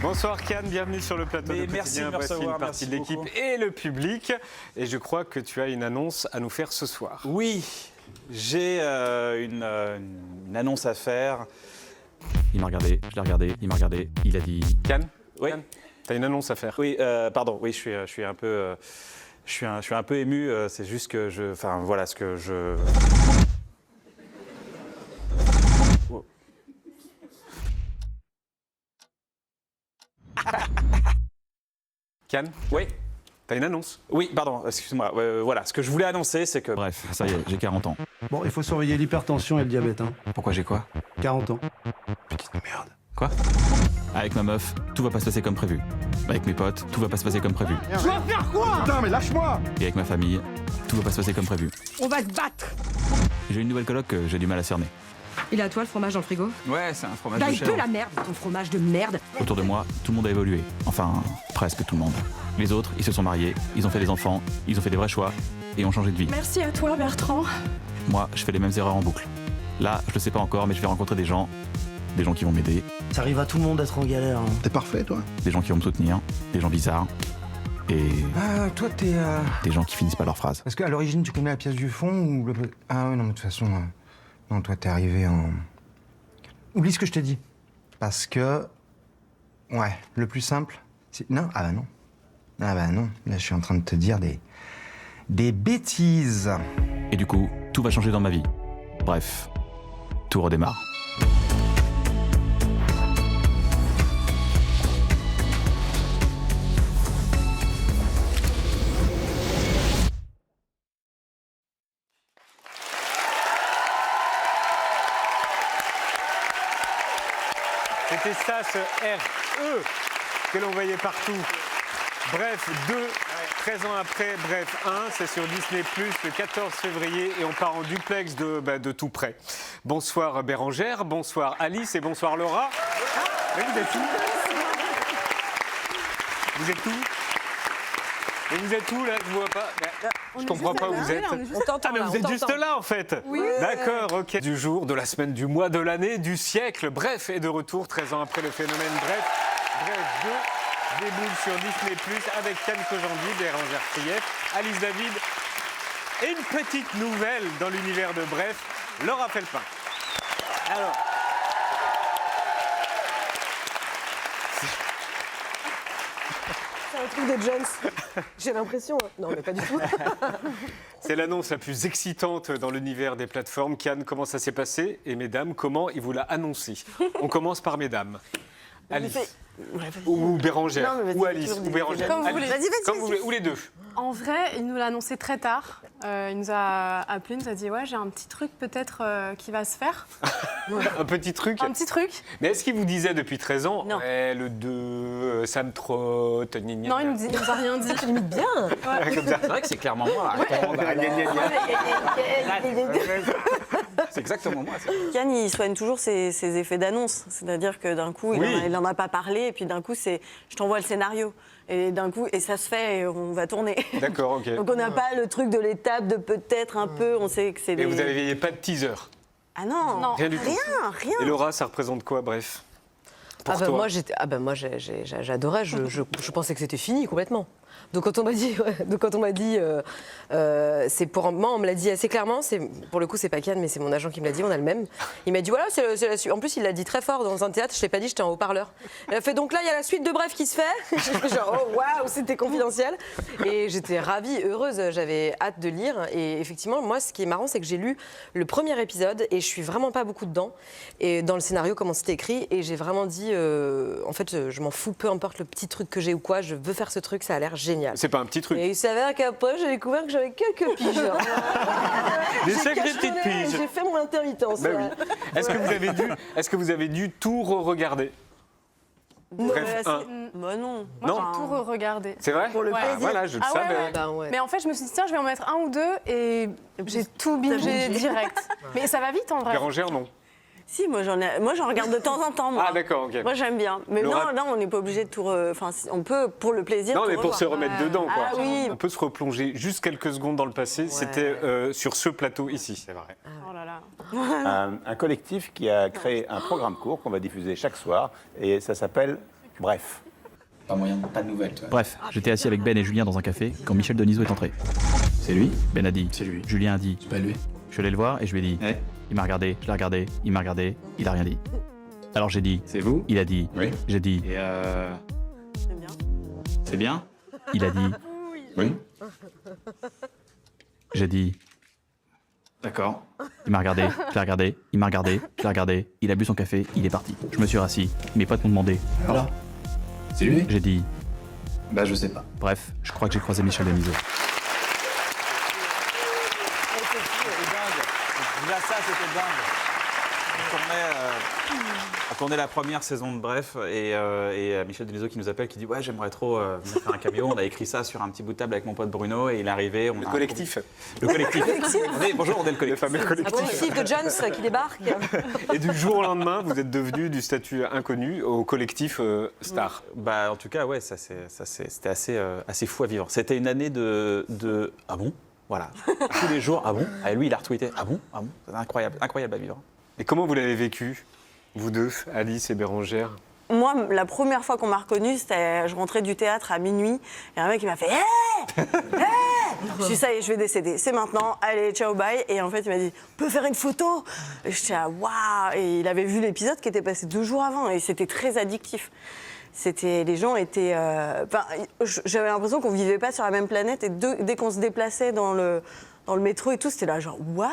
Bonsoir Cannes, bienvenue sur le plateau de Quotidien. Voici une partie de l'équipe et le public. Et je crois que tu as une annonce à nous faire ce soir. Oui, j'ai une annonce à faire. Il m'a regardé, je l'ai regardé, il m'a regardé, il a dit... Cannes, Oui. Tu as une annonce à faire. Oui, pardon, oui, je suis un peu... Je suis un peu ému, c'est juste que je... Enfin, voilà ce que je... Cannes, Oui, tu as une annonce. oui, pardon, excuse-moi. Voilà, ce que je voulais annoncer, c'est que... Bref, ça y est, j'ai 40 ans. Bon, il faut surveiller l'hypertension et le diabète, hein. Pourquoi j'ai quoi? 40 ans. Petite merde. Quoi? Avec ma meuf, tout va pas se passer comme prévu. Avec mes potes, tout va pas se passer comme prévu. Tu vas faire quoi? Putain, mais lâche-moi! Et avec ma famille, tout va pas se passer comme prévu. On va se battre! J'ai une nouvelle coloc que j'ai du mal à cerner. Il a à toi le fromage dans le frigo? Ouais, c'est un fromage Bah, de il chèvre. peut la merde, ton fromage de merde! Autour de moi, tout le monde a évolué. Enfin, presque tout le monde. Les autres, ils se sont mariés, ils ont fait des enfants, ils ont fait des vrais choix et ont changé de vie. Merci à toi, Bertrand. Moi, je fais les mêmes erreurs en boucle. Là, je le sais pas encore, mais je vais rencontrer des gens qui vont m'aider, Ça arrive à tout le monde d'être en galère. Hein. T'es parfait, toi. des gens qui vont me soutenir, des gens bizarres et Ah, toi, t'es... des gens qui finissent pas leurs phrases. Parce qu'à l'origine, tu connais la pièce du fond ou le... Ah ouais, non, mais de toute façon... Non, toi, t'es arrivé en... Oublie ce que je t'ai dit. Parce que... Ouais, le plus simple, c'est... Non, ah bah non. Ah bah non, là, je suis en train de te dire des bêtises. Et du coup, tout va changer dans ma vie. Bref, tout redémarre. C'était ça, ce RE que l'on voyait partout. Bref, 2, 13 ans après, bref, 1, c'est sur Disney+, le 14 février, et on part en duplex de tout près. Bonsoir Bérangère, bonsoir Alice et bonsoir Laura. Mais vous êtes où? Vous êtes où? Et vous êtes où là? Je vois pas. Je comprends pas où vous êtes. On t'entend Ah mais là, vous on êtes juste t'entend. là en fait. Oui. D'accord, ok. Du jour, de la semaine, du mois, de l'année, du siècle. Bref, est de retour 13 ans après le phénomène. Bref 2 déboule sur Disney+, avec Cannes Kojandi, Bérangère Krief, Alice David et une petite nouvelle dans l'univers de Bref, Laura Felpin. Alors... C'est un truc de Jones. J'ai l'impression. Non, mais pas du tout. C'est l'annonce la plus excitante dans l'univers des plateformes. Cannes, comment ça s'est passé? Et mesdames, comment il vous l'a annoncé? On commence par mesdames. Alice. Ou Bérangère. Non, mais vas-y, Ou Alice. toujours Ou Bérangère. Comme vous Alice. voulez. Vas-y. Comme vous voulez. Ou les deux. En vrai, il nous l'a annoncé très tard. Il nous a appelé, il nous a dit ouais, j'ai un petit truc peut-être qui va se faire. Un petit truc. Un petit truc. Mais est-ce qu'il vous disait depuis 13 ans Non. ouais, le 2, ça me trotte, gna gna Non, gna. il nous a rien dit. Tu limites bien. Comme ça. C'est vrai que c'est clairement moi. Gna gna gna gna. C'est exactement moi, ça. Yann, il soigne toujours ses effets d'annonce. C'est-à-dire que d'un coup, Oui. il en a pas parlé, et puis d'un coup, c'est je t'envoie le scénario. Et d'un coup, et ça se fait, et on va tourner. D'accord, ok. Donc on n'a pas le truc de l'étape de peut-être un peu, on sait que c'est Et des... vous n'aviez pas de teaser? Ah non, Non. Rien du tout. rien. Et Laura, ça représente quoi, bref? Pour toi. Moi j'adorais, je pensais que c'était fini complètement. Donc quand on m'a dit, c'est pour moi, on me l'a dit assez clairement. C'est pour le coup c'est pas Cannes, mais c'est mon agent qui me l'a dit. On a le même. Il m'a dit voilà, c'est la suite. En plus il l'a dit très fort dans un théâtre. Je l'ai pas dit, j'étais en haut-parleur. Il a fait donc là il y a la suite de Bref qui se fait. Genre oh waouh, c'était confidentiel. Et j'étais ravie, heureuse. J'avais hâte de lire. Et effectivement moi ce qui est marrant c'est que j'ai lu le premier épisode et je suis vraiment pas beaucoup dedans. Et dans le scénario comment c'était écrit et j'ai vraiment dit en fait je m'en fous, peu importe le petit truc que j'ai ou quoi, je veux faire ce truc, ça a l'air génial. C'est pas un petit truc. Et il s'avère qu'après, j'ai découvert que j'avais quelques piges. Des J'ai sacrées cachetonné, petites piges. J'ai fait mon intermittence. Bah ouais. oui. Est-ce que vous avez dû tout re-regarder? Bref, un. Bah non. Moi, Non. j'ai tout re-regardé. C'est vrai? Pour le Ouais. plaisir. Voilà, je le Ah ouais, savais. ouais. Ben ouais. Mais en fait, je me suis dit, tiens, je vais en mettre un ou deux et j'ai tout bingé direct. Mais ça va vite en vrai. Bérangère, non. Si, moi j'en regarde de temps en temps. Moi. Ah, d'accord, ok. Moi j'aime bien. Mais Laura- non, on n'est pas obligé de tout. Enfin, on peut pour le plaisir. Non, tout mais pour revoir. se remettre dedans, quoi. Ah oui. On peut se replonger juste quelques secondes dans le passé. C'était sur ce plateau ici. C'est vrai. Oh là là. Un collectif qui a créé un programme court qu'on va diffuser chaque soir et ça s'appelle Bref. Pas moyen, pas de nouvelles, toi. Bref, j'étais assis avec Ben et Julien dans un café quand Michel Denisot est entré. C'est lui? Ben a dit. C'est lui. Julien a dit. C'est pas lui. Je suis allé le voir et je lui ai dit. Ouais. Il m'a regardé, je l'ai regardé, il m'a regardé, il a rien dit. Alors j'ai dit. C'est vous? Il a dit. Oui. J'ai dit. Et C'est bien. C'est bien? Il a dit. Oui. J'ai dit. D'accord. Il m'a regardé, je l'ai regardé, il m'a regardé, je l'ai regardé, il a bu son café, il est parti. Je me suis rassis, mes potes m'ont demandé. Alors? C'est lui? J'ai dit. Bah je sais pas. Bref, je crois que j'ai croisé Michel Denisot. Là, ça, c'était dingue. On tournait la première saison de Bref et Michel Denisot qui nous appelle, qui dit ouais, j'aimerais trop venir faire un cameo. On a écrit ça sur un petit bout de table avec mon pote Bruno et il est arrivé. Le collectif. Le collectif. Bonjour, on est le collectif. Le fameux Un collectif. collectif de Jones qui débarque. Et du jour au lendemain, vous êtes devenu du statut inconnu au collectif star. Bah, en tout cas, ouais, c'était assez fou à vivre. C'était une année de ah bon, voilà, tous les jours ah bon. Et lui, il a retweeté ah bon. C'est incroyable à vivre. Et comment vous l'avez vécu, vous deux, Alice et Bérangère? Moi, la première fois qu'on m'a reconnue, c'était je rentrais du théâtre à minuit et un mec il m'a fait hé, je dis ça y est, je vais décéder, c'est maintenant, allez, ciao, bye. Et en fait, il m'a dit on peut faire une photo. Et j'étais ah waouh. Et il avait vu l'épisode qui était passé 2 jours avant et c'était très addictif. Les gens étaient, j'avais l'impression qu'on vivait pas sur la même planète et dès qu'on se déplaçait dans le métro et tout, c'était là genre what?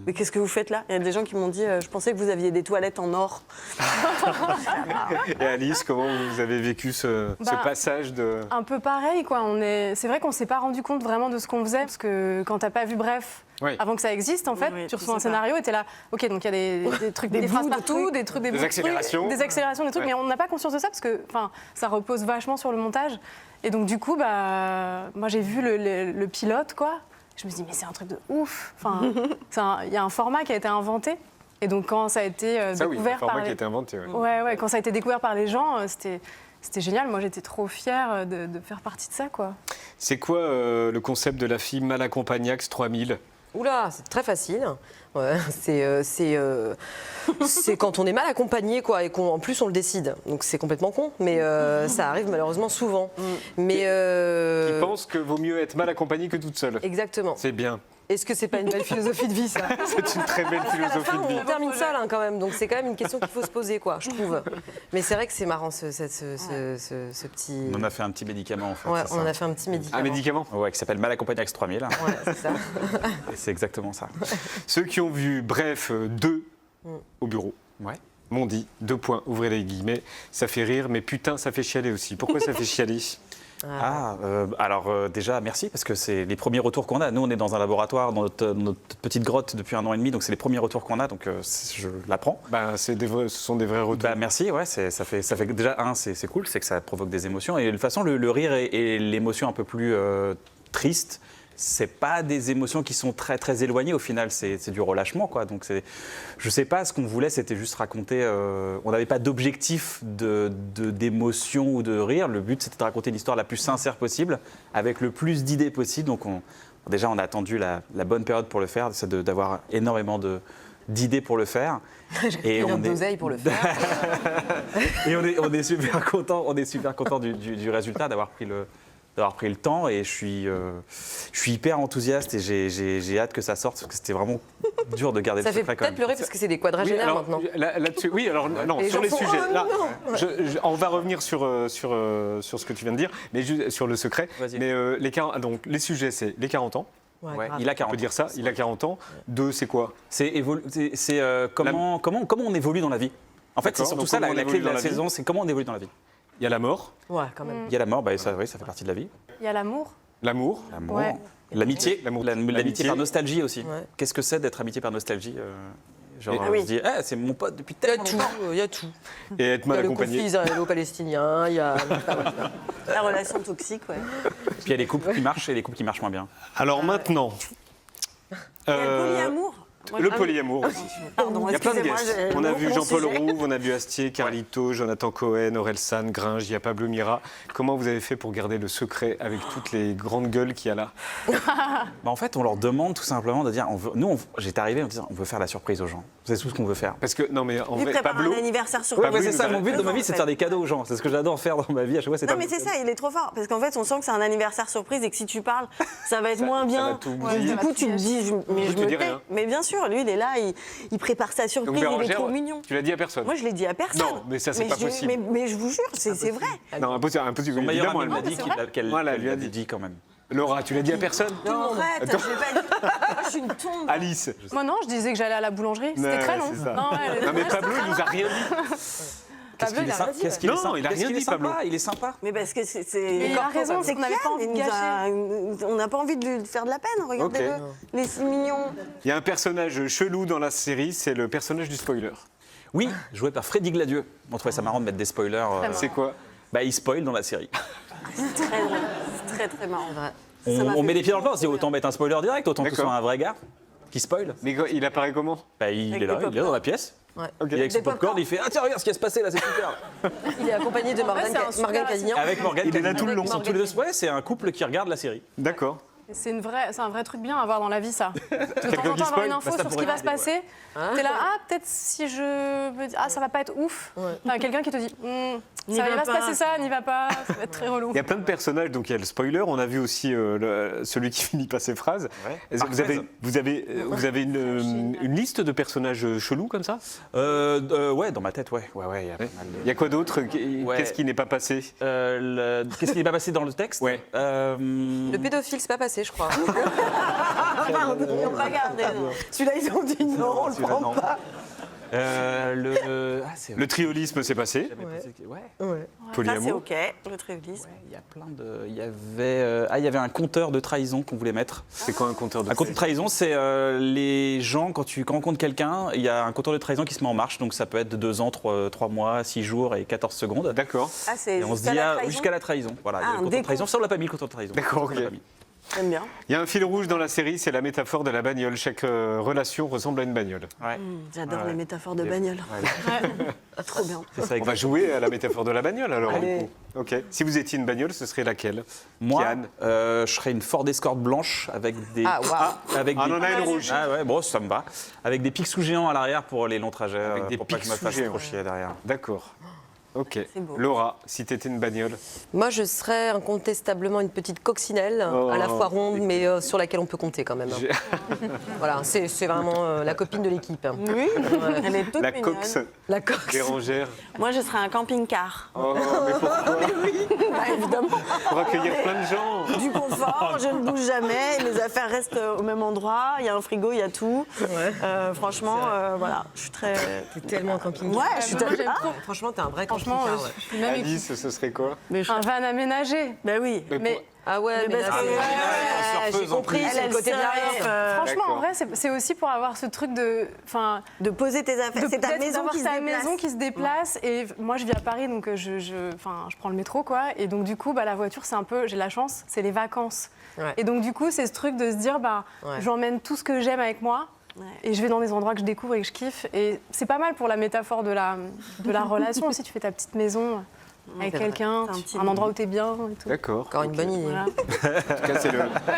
Mais qu'est-ce que vous faites là? Il y a des gens qui m'ont dit je pensais que vous aviez des toilettes en or. Et Alice, comment vous avez vécu ce passage de... Un peu pareil, quoi. C'est vrai qu'on s'est pas rendu compte vraiment de ce qu'on faisait, parce que quand t'as pas vu Bref, Oui. avant que ça existe, en fait, Oui, tu reçois un sais pas. scénario et t'es là, ok, donc il y a des trucs, des phrases partout, des trucs, des bouts de accélérations. trucs, des accélérations, des trucs, Ouais. mais on n'a pas conscience de ça parce que, ça repose vachement sur le montage. Et donc du coup, moi j'ai vu le pilote, quoi. Je me suis dit, mais c'est un truc de ouf. Il y a un format qui a été inventé. Et donc, quand ça a été Ça oui, le découvert format par qui a les... été inventé. Ouais. Ouais, quand ça a été découvert par les gens, c'était génial. Moi, j'étais trop fière de faire partie de ça, quoi. C'est quoi le concept de la fille Malaccompagnax 3000? Oula, c'est très facile. Ouais, c'est quand on est mal accompagné, quoi, et qu'en plus on le décide. Donc c'est complètement con, mais ça arrive malheureusement souvent. Mais Qui pense que vaut mieux être mal accompagné que toute seule. exactement. C'est bien. Est-ce que c'est pas une belle philosophie de vie, ça? C'est une très belle philosophie de vie. On termine seul, quand même. Donc c'est quand même une question qu'il faut se poser, quoi, je trouve. Mais c'est vrai que c'est marrant ce petit. On en a fait un petit médicament en fait. Ouais, c'est on en ça. a fait un petit médicament. Un médicament. Ouais, qui s'appelle Malaccompagnax 3000. Ouais, c'est ça. Et c'est exactement ça. Ceux qui ont vu Bref 2 au bureau Ouais. m'ont dit, 2 points, ouvrez les guillemets, ça fait rire, mais putain, ça fait chialer aussi. Pourquoi ça fait chialer? Alors déjà, merci, parce que c'est les premiers retours qu'on a. Nous, on est dans un laboratoire, dans notre petite grotte depuis 1 an et demi, donc c'est les premiers retours qu'on a, donc je l'apprends. Ce sont des vrais retours. Merci, ouais, ça fait déjà, c'est cool, c'est que ça provoque des émotions. Et de toute façon, le rire et l'émotion un peu plus triste, c'est pas des émotions qui sont très très éloignées au final, c'est du relâchement, quoi. Donc je sais pas, ce qu'on voulait, c'était juste raconter. On n'avait pas d'objectif d'émotion ou de rire. Le but, c'était de raconter l'histoire la plus sincère possible, avec le plus d'idées possible. Donc on a attendu la bonne période pour le faire, c'est d'avoir énormément d'idées pour le faire. Et on d'oseille pour le faire. Et on est super content du résultat, d'avoir pris le temps, et je suis hyper enthousiaste et j'ai hâte que ça sorte, parce que c'était vraiment dur de garder Ça le fait secret quand peut-être même. pleurer parce que c'est des quadragénaires maintenant. Là-dessus, oui, alors non, Les sur gens les font, sujets. oh, Là, non. on va revenir sur ce que tu viens de dire, mais juste sur le secret. Vas-y. Mais donc les sujets, c'est les 40 ans. Ouais, grave. il a On 40 peut dire ça, il a 40 ans. 2, c'est quoi? C'est comment on évolue dans la vie. En fait, c'est D'accord, surtout donc ça comment on la clé évolue de dans la la vie. saison, c'est comment on évolue dans la vie. Il y a la mort, Ouais, quand même. Il y a la mort, ça fait partie de la vie. Il y a l'amour. l'amour. L'amour, Ouais. l'amitié, L'amour. l'amitié L'amitié. par nostalgie aussi. Ouais. Qu'est-ce que c'est d'être amitié par nostalgie Genre, Ah on oui. se dit, c'est mon pote depuis Il y a tellement tout, longtemps. il y a tout. Et être Il y a mal le accompagné. conflit israélo-palestinien, il y a... La relation toxique, ouais. Puis il y a les couples qui marchent et les couples qui marchent moins bien. Alors maintenant, Il y a le polyamour. Le polyamour aussi. Pardon, Il y a plein de excusez-moi, guests. j'ai On a mon vu Jean-Paul sujet. Roux, on a vu Astier, Carlito, Jonathan Cohen, Aurel San, Gringe, il y a Pablo Mira. Comment vous avez fait pour garder le secret avec toutes les grandes gueules qu'il y a là? En fait, on leur demande tout simplement de dire, j'étais arrivé en disant, on veut faire la surprise aux gens. C'est tout ce qu'on veut faire. Parce que, non mais en Il vrai, prépare Pablo... un anniversaire sur Ouais, Pablo, c'est il ça, nous a- mon but dans ma vie, en c'est de fait. faire des cadeaux aux gens. C'est ce que j'adore faire dans ma vie. À chaque fois, c'est Non mais c'est ça, il est trop fort. Parce qu'en fait, on sent que c'est un anniversaire surprise et que si tu parles, ça va être moins bien. va tout Donc, bousiller. du coup, tu te dis, mais je tu me dis tais. rien. Mais bien sûr, lui, il est là, il prépare sa Donc surprise, il est Bérangère, trop mignon. tu l'as dit à personne? Moi, je l'ai dit à personne. Non, mais ça, c'est pas possible. Mais je vous jure, c'est vrai. Non, impossible. Son meilleur Évidemment, ami elle m'a m'a dit dit. qu'elle Voilà, elle lui a l'avait dit. dit quand même. Laura, tu l'as dit à personne? Non, arrête, je l'ai pas dit. Moi, je suis une tombe. Alice. Moi non, je disais que j'allais à la boulangerie. C'était Ouais, très long. c'est ça. Non, ouais, Non mais ouais, Pablo, il nous a rien dit. Qu'est-ce qu'il est sympa. Qu'est-ce qu'il est Non, sympa. il a Qu'est-ce rien qu'il est dit, Pablo. sympa. Il est sympa. Mais parce que Mais c'est. il a raison, C'est on n'avait pas envie de gâcher. On n'a pas envie de lui faire de la peine, regardez-le. Ok. Les 6 millions. Il y a un personnage chelou dans la série, c'est le personnage du spoiler. Oui, joué par Freddy Gladieux. On trouvait ça marrant de mettre des spoilers. C'est quoi? Bah, il spoil dans la série. C'est très drôle. C'est très, très marrant. On, Ça m'a on fait met les pieds dans le plat, on se dit trop autant mettre un spoiler direct, autant que ce D'accord. soit un vrai gars qui spoil. Mais il apparaît comment? Bah, il Avec est là, des il est dans la pièce. Ouais. Il est avec son Des popcorn, pop-corn. il fait ah tiens regarde ce qui va se passer là, c'est super. Il est accompagné de vrai, c'est un super Morgane Cadignan. Avec Morgane Il est là Cadignan. tout le long. Ils sont tous les deux. Ouais, c'est un couple qui regarde la série. D'accord. C'est un vrai truc bien à avoir dans la vie, ça. De temps Quelqu'un en qui temps, avoir spoil, une info bah, ça sur ce pourrait qui va se aider, passer. T'es là, peut-être si je me dis, ça va pas être ouf. Enfin, quelqu'un qui te dit, N'y ça va va se pas. passer ça, n'y va pas, ça va être très relou. Il y a plein de personnages, donc il y a le spoiler. On a vu aussi celui qui finit pas ses phrases. Ouais. Est-ce que vous avez une liste de personnages chelous comme ça? Ouais, dans ma tête, ouais. Ouais, il y a pas mal de- Il y a quoi d'autre? Ouais. Qu'est-ce qui n'est pas passé? Qu'est-ce qui n'est pas passé dans le texte? Ouais. Le pédophile, c'est pas passé, je crois. Ils n'ont pas gardé. non. Celui-là, ils ont dit non, on le Celui-là, prend non. pas. C'est Le triolisme s'est passé. Ouais. Ça, c'est Polyamour. OK, le triolisme. Il y a plein de. Il y avait un compteur de trahison qu'on voulait mettre. C'est quoi un compteur de Un compteur de trahison, c'est les gens, quand tu rencontres quelqu'un, il y a un compteur de trahison qui se met en marche. Donc ça peut être de 2 ans, 3 mois, 6 jours et 14 secondes. D'accord. Ah, c'est Et on se jusqu'à dit la trahison. jusqu'à la trahison. Voilà, il y a Ah, le un compteur de décompte. trahison. Ça, on l'a pas mis le compteur de trahison. D'accord, On l'a ok. pas mis. J'aime bien. Il y a un fil rouge dans la série, c'est la métaphore de la bagnole. Chaque relation ressemble à une bagnole. Ouais. J'adore Ouais. les métaphores de Les- bagnole. Ouais, Trop bien. c'est ça, On va jouer à la métaphore de la bagnole alors. Allez. Du coup. Ok. Si vous étiez une bagnole, ce serait laquelle? Moi, Kian. je serais une Ford Escort blanche avec des. Ah, waouh. Avec Ah, des... on en a une rouge. Ah ouais, bon, ça me va. Avec des pics sous géants à l'arrière pour les longs trajets. Avec des pour pas que pics je me fasse sous géants. trop chier derrière. D'accord. Ok. C'est beau. Laura, si t'étais une bagnole. Moi, je serais incontestablement une petite coccinelle, Oh, à la fois ronde, mais sur laquelle on peut compter quand même. J'ai- Voilà, c'est vraiment la copine de l'équipe. Oui, elle est toute La mignonne. cox La coque. Bérangère. Moi, je serais un camping-car. Oh, mais pourquoi? Bah, évidemment. Pour accueillir plein de gens. Du confort, je ne bouge jamais, les affaires restent au même endroit, il y a un frigo, il y a tout. Franchement, voilà, je suis très... T'es tellement camping. Ouais, je suis Moi, très... j'aime trop. Franchement, t'es un vrai Franchement, camping-car. je suis même Alice, ce serait quoi? un van aménagé. Ben oui. Mais Ah ouais, mais parce là, que- c'est- j'ai compris, Elle, c'est le elle côté surfe, bien. franchement, D'accord. en vrai, c'est aussi pour avoir ce truc de. Enfin, de poser tes affaires, c'est ta peut-être maison d'avoir qui se ta déplace. maison qui se déplace. Et moi, je vis à Paris, donc je prends le métro, quoi. Et donc, du coup, la voiture, c'est un peu. J'ai de la chance, c'est les vacances. Ouais. Et donc, du coup, c'est ce truc de se dire, Ouais. j'emmène tout ce que j'aime avec moi. Ouais. Et je vais dans des endroits que je découvre et que je kiffe. Et c'est pas mal pour la métaphore de la relation aussi. Tu fais ta petite maison avec c'est vrai. quelqu'un, C'est un petit un endroit où t'es bien et tout. D'accord. Encore une bonne idée. Voilà. En tout cas,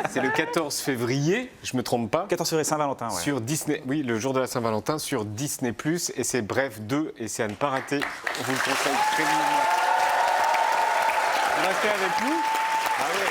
c'est le 14 février, je me trompe pas. 14 février Saint-Valentin, ouais. Sur Disney, oui, le jour de la Saint-Valentin sur Disney+, et c'est Bref 2, et c'est à ne pas rater. On vous le conseille très vivement. Restez avec nous.